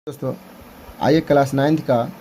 दोस्तों आइए class 9th का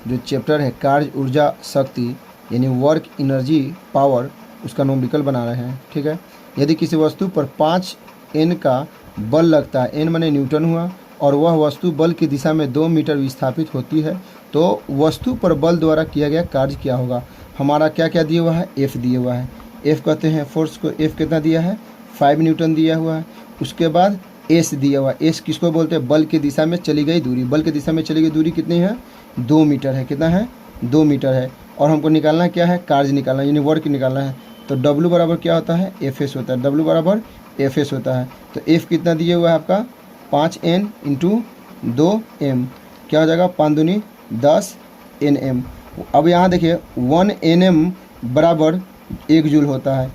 जो चैप्टर है कार्य ऊर्जा शक्ति यानी वर्क एनर्जी पावर उसका न्यूमेरिकल बना रहे हैं। ठीक है, यदि किसी वस्तु पर 5 N का बल लगता है, N माने न्यूटन हुआ, और वह वस्तु बल की दिशा में 2 मीटर विस्थापित होती है, तो वस्तु पर बल द्वारा किया गया कार्य क्या होगा। हमारा क्या क्या दिया हुआ है, F दिया हुआ है। F कहते हैं फोर्स को, F कितना दिया है 5 न्यूटन दिया हुआ है। उसके बाद एस दिया हुआ, एस किसको बोलते हैं, बल की दिशा में चली गई दूरी। बल की दिशा में चली गई दूरी कितनी है, 2 मीटर है। कितना है, 2 मीटर है। और हमको निकालना क्या है, कार्य निकालना यानी वर्क निकालना है। तो W बराबर क्या होता है, Fs होता है। W बराबर Fs होता है। तो F कितना दिया हुआ है आपका 5N इंटू 2M, क्या हो जाएगा 5 दूनी 10 Nm। अब यहाँ देखिए 1 Nm बराबर 1 जूल होता है।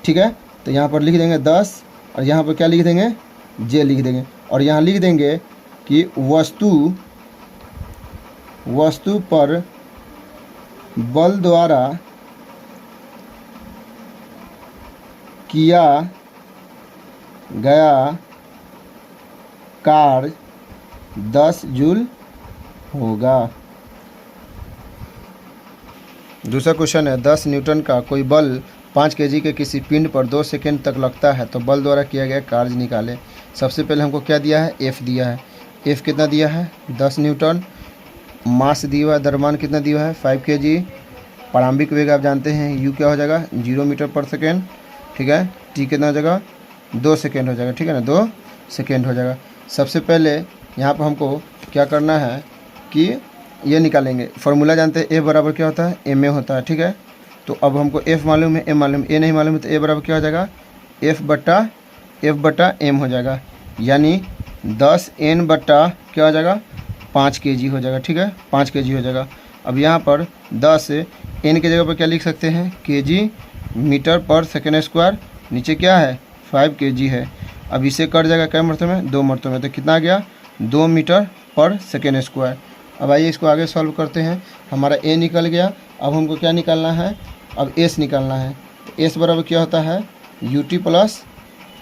ठीक है, तो यहाँ पर लिख देंगे 10 और यहाँ पर क्या लिख देंगे, जे लिख देंगे। और यहाँ लिख देंगे कि वस्तु पर बल द्वारा किया गया कार्य 10 जूल होगा। दूसरा क्वेश्चन है, 10 न्यूटन का कोई बल 5 kg के किसी पिंड पर 2 सेकेंड तक लगता है, तो बल द्वारा किया गया कार्य निकालें। सबसे पहले हमको क्या दिया है, F दिया है। F कितना दिया है 10 न्यूटन। मास दिया हुआ है, द्रव्यमान कितना दिया है 5 kg। प्रारंभिक वेग आप जानते हैं U क्या हो जाएगा 0 मीटर पर सेकेंड। ठीक है, T कितना हो जाएगा 2 सेकेंड हो जाएगा। ठीक है ना, 2 सेकेंड हो जाएगा। सबसे पहले यहाँ पर हमको क्या करना है कि ये निकालेंगे। फार्मूला जानते हैं, A बराबर क्या होता है ma होता है। ठीक है, तो अब हमको F मालूम है, M मालूम है, A नहीं मालूम है, तो A बराबर क्या हो जाएगा F बटा M हो जाएगा, यानी 10 N बटा क्या हो जाएगा 5 kg हो जाएगा। ठीक है, 5 kg हो जाएगा। अब यहाँ पर 10 N के जगह पर क्या लिख सकते हैं, kg मीटर पर सेकेंड स्क्वायर। नीचे क्या है 5 kg है। अब इसे कट जाएगा क्या मरतबे में, 2 मरतबे में, तो कितना आ गया 2 मीटर पर सेकेंड स्क्वायर। अब आइए इसको आगे सॉल्व करते हैं। हमारा A निकल गया। अब हमको क्या निकालना है, अब S निकालना है। तो S बराबर क्या होता है ut plus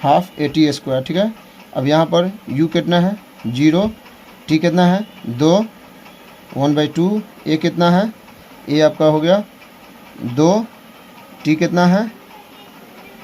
half AT square. ठीक है, अब यहाँ पर U कितना है 0, T कितना है 2, 1/2, A कितना है, A आपका हो गया 2, T कितना है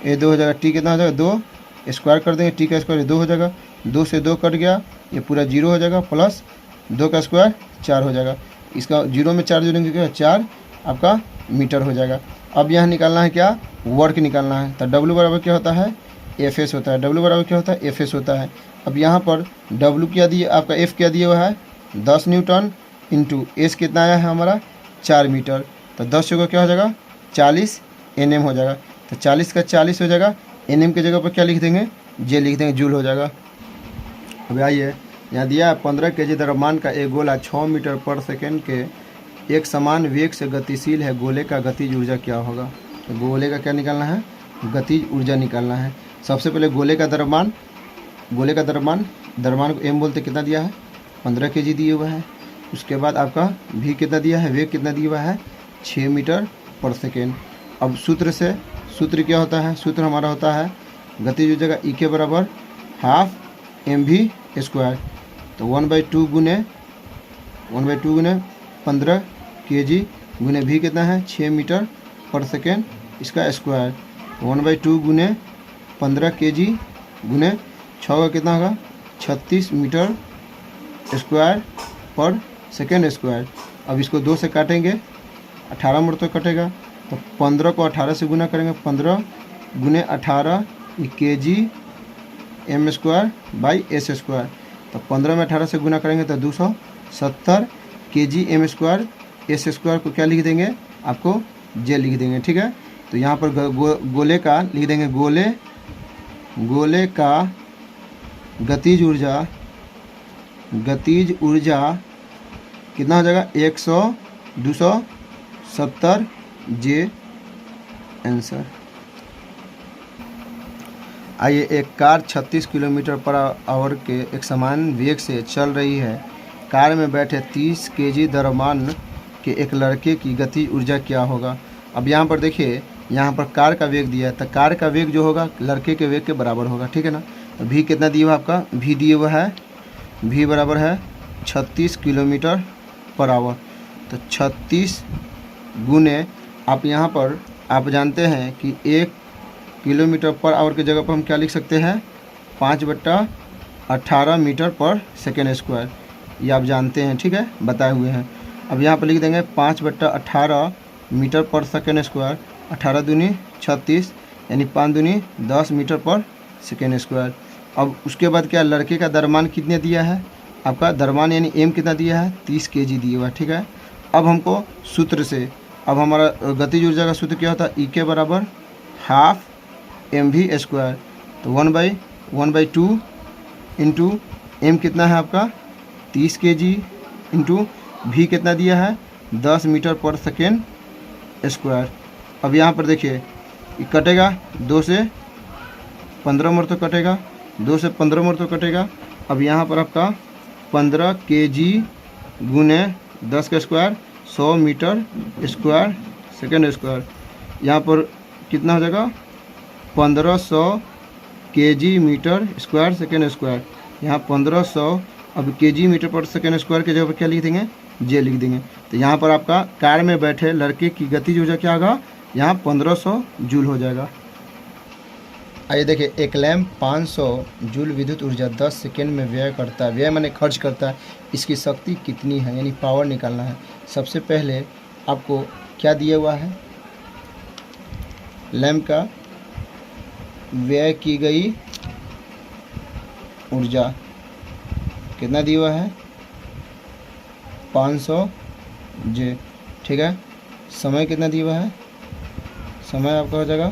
A 2 हो जाएगा, T कितना हो जाएगा 2, स्क्वायर कर देंगे, T का स्क्वायर 2 हो जाएगा, 2 से 2 कट गया, ये पूरा 0 हो जाएगा, प्लस 2 का स्क्वायर 4 हो जाएगा। इसका 0 में 4 जोड़ेंगे क्या 4 आपका मीटर हो जाएगा। अब यहाँ निकालना है क्या, वर्क निकालना है। तो W बराबर क्या होता है Fs होता है। W बराबर क्या होता है Fs होता है। अब यहाँ पर W क्या दिए आपका, F क्या दिया हुआ है 10 न्यूटन इंटू S कितना आया है हमारा 4 मीटर। तो 10 जगह क्या हो जाएगा 40 Nm हो जाएगा। तो 40 का 40 हो जाएगा, Nm के जगह पर क्या लिख देंगे, J लिख देंगे, जूल हो जाएगा। अब आइए यहाँ दिया है 15 kg द्रव्यमान का एक गोला 6 मीटर पर सेकेंड के एक समान वेग से गतिशील है, गोले का गतिज ऊर्जा क्या होगा। तो गोले का क्या निकालना है, गतिज ऊर्जा निकालना है। सबसे पहले गोले का द्रव्यमान को M बोलते कितना दिया है 15 kg दिया हुआ है। उसके बाद आपका V कितना दिया है, वेग कितना दिया हुआ है 6 मीटर पर सेकेंड। अब सूत्र क्या होता है, सूत्र हमारा होता है गतिज ऊर्जा का E के बराबर हाफ mv स्क्वायर। तो 1/2 गुने 15 kg गुने V कितना है 6 मीटर पर सेकेंड, इसका स्क्वायर। 1/2 गुने 15 kg गुने 6 का कितना होगा 36 मीटर स्क्वायर पर सेकेंड स्क्वायर। अब इसको 2 से काटेंगे, 18 मरतबा कटेगा, तो 15 को 18 से गुना करेंगे, 15 गुने 18 kg m square by s square. तो 15 में 18 से गुना करेंगे तो 270 kg m square. s square को क्या लिख देंगे, आपको j लिख देंगे। ठीक है, तो यहाँ पर गोले का लिख देंगे, गोले का गतिज ऊर्जा कितना हो जाएगा 270 J आंसर। आइए, एक कार 36 किलोमीटर पर आवर के एक समान वेग से चल रही है। कार में बैठे 30 kg द्रव्यमान के एक लड़के की गतिज ऊर्जा क्या होगा। अब यहाँ पर देखिए, यहाँ पर कार का वेग दिया है, तो कार का वेग जो होगा लड़के के वेग के बराबर होगा। ठीक है ना। तो v कितना दिया हुआ आपका, v दिया हुआ है, v बराबर है 36 किलोमीटर पर आवर। तो 36 गुने आप यहाँ पर आप जानते हैं कि 1 किलोमीटर पर आवर की जगह पर हम क्या लिख सकते हैं, 5/18 मीटर पर सेकेंड स्क्वायर। ये आप जानते हैं, ठीक है, बताए हुए हैं। अब यहाँ पर लिख देंगे 5/18 मीटर पर सेकेंड स्क्वायर। 18 दूनी 36 यानी 5 दूनी 10 मीटर पर सेकेंड स्क्वायर। अब उसके बाद क्या, लड़के का द्रव्यमान कितने दिया है, आपका द्रव्यमान यानी m कितना दिया है, 30 kg दिया हुआ है, ठीक है। अब हमको सूत्र से, अब हमारा गतिज ऊर्जा का सूत्र क्या होता है, E के बराबर हाफ mv स्क्वायर। तो 1/2 इंटू m कितना है आपका 30 kg इंटू v कितना दिया है 10 मीटर पर सेकेंड स्क्वायर। अब यहाँ पर देखिए ये कटेगा, 2 से 15 मोड़ तो कटेगा, 2 से 15 मोड़ तो कटेगा। अब यहाँ पर आपका 15 kg गुने 10 का square 100 metre square second square. यहाँ पर कितना हो जाएगा 1500 kg metre square second square. यहाँ 1500, अब kg मीटर पर सेकेंड स्क्वायर के जगह पर क्या लिख देंगे, जे लिख देंगे। तो यहाँ पर आपका कार में बैठे लड़के की गतिज ऊर्जा क्या होगा, यहाँ 1500 जूल हो जाएगा। आइए देखिए, एक लैंप 500 जूल विद्युत ऊर्जा 10 सेकेंड में व्यय करता है, व्यय माने खर्च करता है, इसकी शक्ति कितनी है, यानी पावर निकालना है। सबसे पहले आपको क्या दिया हुआ है, लैंप का व्यय की गई ऊर्जा कितना दिया हुआ है 500 जे, ठीक है। समय कितना दिया हुआ है, समय आपका हो जाएगा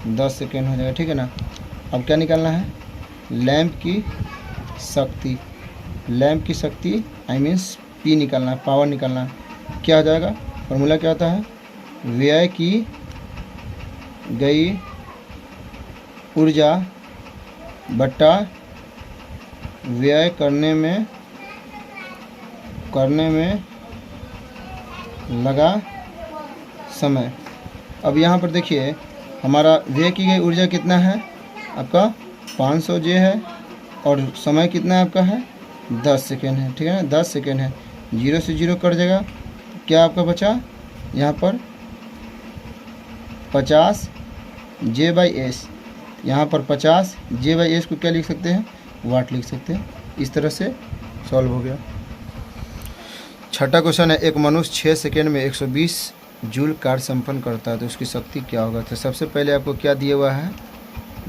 10 सेकेंड हो जाएगा, ठीक है ना। अब क्या निकालना है, लैंप की शक्ति, लैंप की शक्ति आई मीन्स P निकालना है, पावर निकालना है। क्या हो जाएगा, फॉर्मूला क्या होता है, व्यय की गई ऊर्जा बट्टा व्यय करने में लगा समय। अब यहाँ पर देखिए हमारा व्यय की गई ऊर्जा कितना है आपका 500 जे है, और समय कितना है आपका है 10 सेकेंड है, ठीक है ना, 10 सेकेंड है। 0 से 0 कट जाएगा, क्या आपका बचा यहाँ पर 50 J/S। यहाँ पर 50 J/S को क्या लिख सकते हैं, वाट लिख सकते हैं। इस तरह से सॉल्व हो गया। छठा क्वेश्चन है, एक मनुष्य 6 सेकेंड में 120 जूल कार्य संपन्न करता है तो उसकी शक्ति क्या होगा। तो सबसे पहले आपको क्या दिया हुआ है,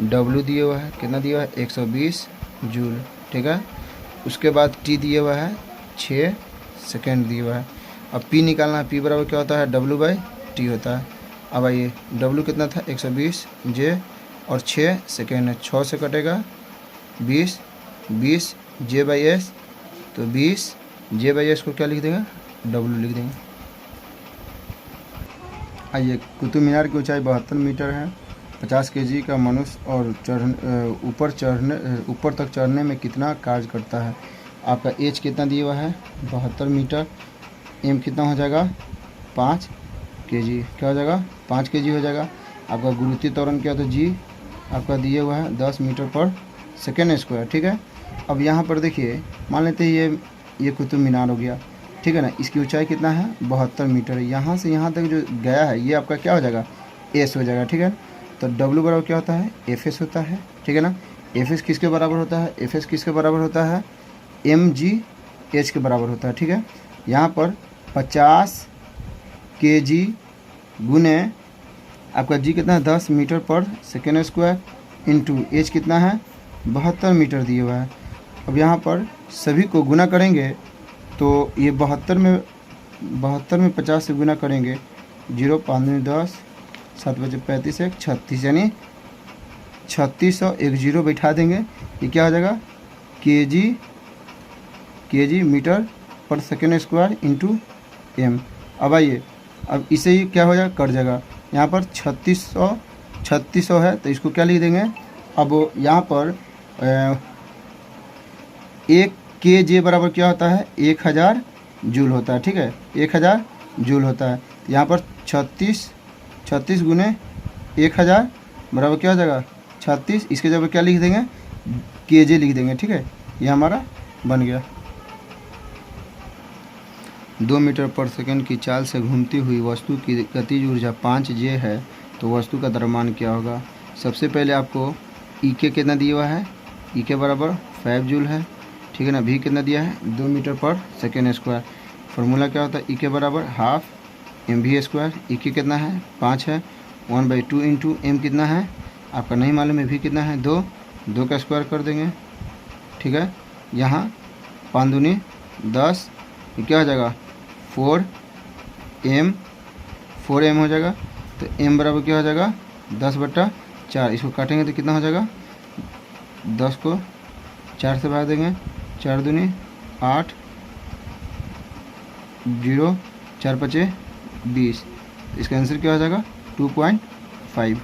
W दिया हुआ है, कितना दिया हुआ है 120 जूल, ठीक है। उसके बाद T दिया हुआ है 6 सेकेंड दिया हुआ है। अब P निकालना है, P बराबर क्या होता है W/T होता है। अब आइए W कितना था 120 J और 6 सेकेंड है, 6 से कटेगा 20 J/S, तो 20 J/S को क्या लिख देंगे W लिख देंगे। आइए, कुतुब मीनार की ऊंचाई 72 मीटर है, 50 kg का मनुष्य और ऊपर तक चढ़ने में कितना कार्य करता है। आपका एज कितना दिया हुआ है 72 मीटर, m कितना हो जाएगा 5 kg, क्या हो जाएगा 5 kg हो जाएगा। आपका गुरुत्वीय त्वरण क्या होता है G आपका दिया हुआ है 10 मीटर पर सेकेंड स्क्वायर, ठीक है। अब यहाँ पर देखिए मान लेते हैं ये कुतुब मीनार हो गया, ठीक है ना। इसकी ऊंचाई कितना है 72 मीटर है, यहाँ से यहाँ तक जो गया है ये आपका क्या हो जाएगा S हो जाएगा, ठीक है। तो W बराबर क्या होता है Fs होता है, ठीक है ना। Fs किसके बराबर होता है, Fs किसके बराबर होता है mgh के बराबर होता है, ठीक है। यहाँ पर 50 kg गुने आपका G कितना है 10 मीटर पर सेकेंड स्क्वायर इंटू H कितना है 72 मीटर दिया हुआ है। अब यहाँ पर सभी को गुना करेंगे तो ये 72 में 50 से गुना करेंगे, 0 5 10 7 बजे 35 1 36, यानी 3600 एक 0 बैठा देंगे, ये क्या हो जाएगा kg मीटर पर सेकेंड स्क्वायर इंटू m। अब आइए, अब इसे ही क्या हो जाएगा कट जाएगा, यहाँ पर 3600 है तो इसको क्या लिख देंगे। अब यहाँ पर 1 kJ बराबर क्या होता है 1000 जूल होता है, ठीक है, 1000 जूल होता है। यहाँ पर 36 गुने 1000 बराबर क्या हो जाएगा 36, इसके जगह क्या लिख देंगे kJ लिख देंगे, ठीक है। ये हमारा बन गया। 2 मीटर पर सेकंड की चाल से घूमती हुई वस्तु की गतिज ऊर्जा 5J है तो वस्तु का द्रव्यमान क्या होगा। सबसे पहले आपको ई के कितना दिया हुआ है, ई के बराबर 5 जूल है, ठीक है ना। भी कितना दिया है 2 मीटर पर सेकेंड स्क्वायर। फार्मूला क्या होता है, ई के बराबर हाफ mv²। ई के कितना है 5 है, 1/2 इंटू एम कितना है आपका नहीं मालूम है, भी कितना है 2 का स्क्वायर कर देंगे, ठीक है। यहाँ 5 दूनी 10, ये क्या हो जाएगा 4m हो जाएगा। तो m बराबर क्या हो जाएगा 10/4। इसको काटेंगे तो कितना हो जाएगा, 10 को 4 से भाग देंगे, 4 दूनी 8, 0, 4 5 20। इसका आंसर क्या हो जाएगा 2.5।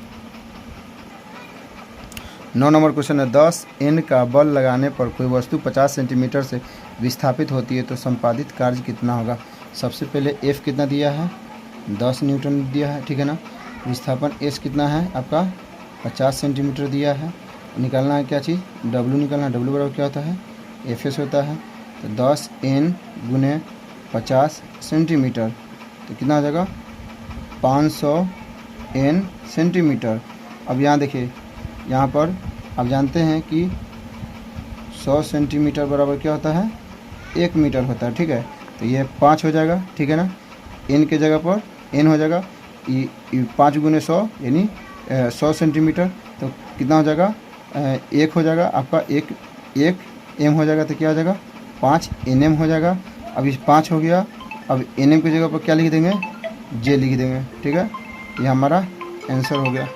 9 नंबर क्वेश्चन है 10 N का बल लगाने पर कोई वस्तु 50 सेंटीमीटर से विस्थापित होती है तो संपादित कार्य कितना होगा। सबसे पहले F कितना दिया है 10 न्यूटन दिया है, ठीक है ना। विस्थापन S कितना है आपका 50 सेंटीमीटर दिया है। निकालना है क्या चीज़, W निकालना है। W बराबर क्या होता है Fs होता है। तो 10 N गुने 50 सेंटीमीटर तो कितना हो जाएगा 500 N सेंटीमीटर। अब यहाँ देखिए, यहाँ पर आप जानते हैं कि 100 सेंटीमीटर बराबर क्या होता है 1 मीटर होता है, ठीक है। तो ये 5 हो जाएगा, ठीक है ना। N के जगह पर N हो जाएगा, ये 5 गुने 100 यानी 100 सेंटीमीटर। तो कितना हो जाएगा 1 हो जाएगा आपका, 1 m हो जाएगा। तो क्या हो जाएगा 5 Nm हो जाएगा। अब इस 5 हो गया, अब Nm की जगह पर क्या लिख देंगे J लिख देंगे, ठीक है। ये हमारा आंसर हो गया।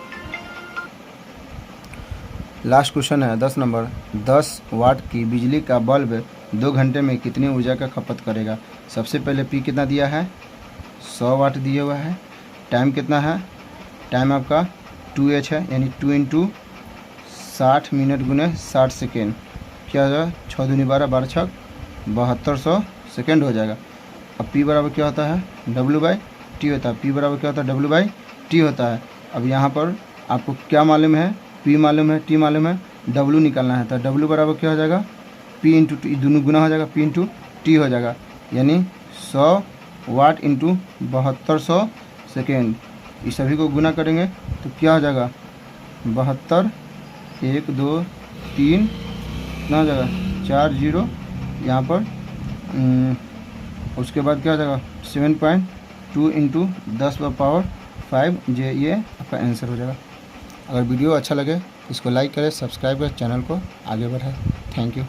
लास्ट क्वेश्चन है 10 नंबर 10 वाट की बिजली का बल्ब 2 घंटे में कितनी ऊर्जा का खपत करेगा। सबसे पहले P कितना दिया है 100 वाट दिया हुआ है। टाइम कितना है, टाइम आपका 2h है, यानी 2 इंटू 60 मिनट गुने 60 सेकेंड। क्या हो जाएगा 6 दूनी 12, 12 छक 7200 सेकेंड हो जाएगा। अब P बराबर क्या होता है W/T होता है। P बराबर क्या होता है W/T होता है। अब यहाँ पर आपको क्या मालूम है, P मालूम है, T मालूम है, W निकालना है। तो W बराबर क्या हो जाएगा P इंटू T, दोनों गुना हो जाएगा, P इंटू T हो जाएगा, यानी 100 वाट इंटू 7200 सेकेंड। इस सभी को गुना करेंगे तो क्या हो जाएगा 72, 1 2 3 कितना हो जाएगा 4 0 यहाँ पर। उसके बाद क्या हो जाएगा 7.2 इंटू 10⁵ J, ये आपका आंसर हो जाएगा। अगर वीडियो अच्छा लगे इसको लाइक करें, सब्सक्राइब करें, चैनल को आगे बढ़ाएं। Thank you.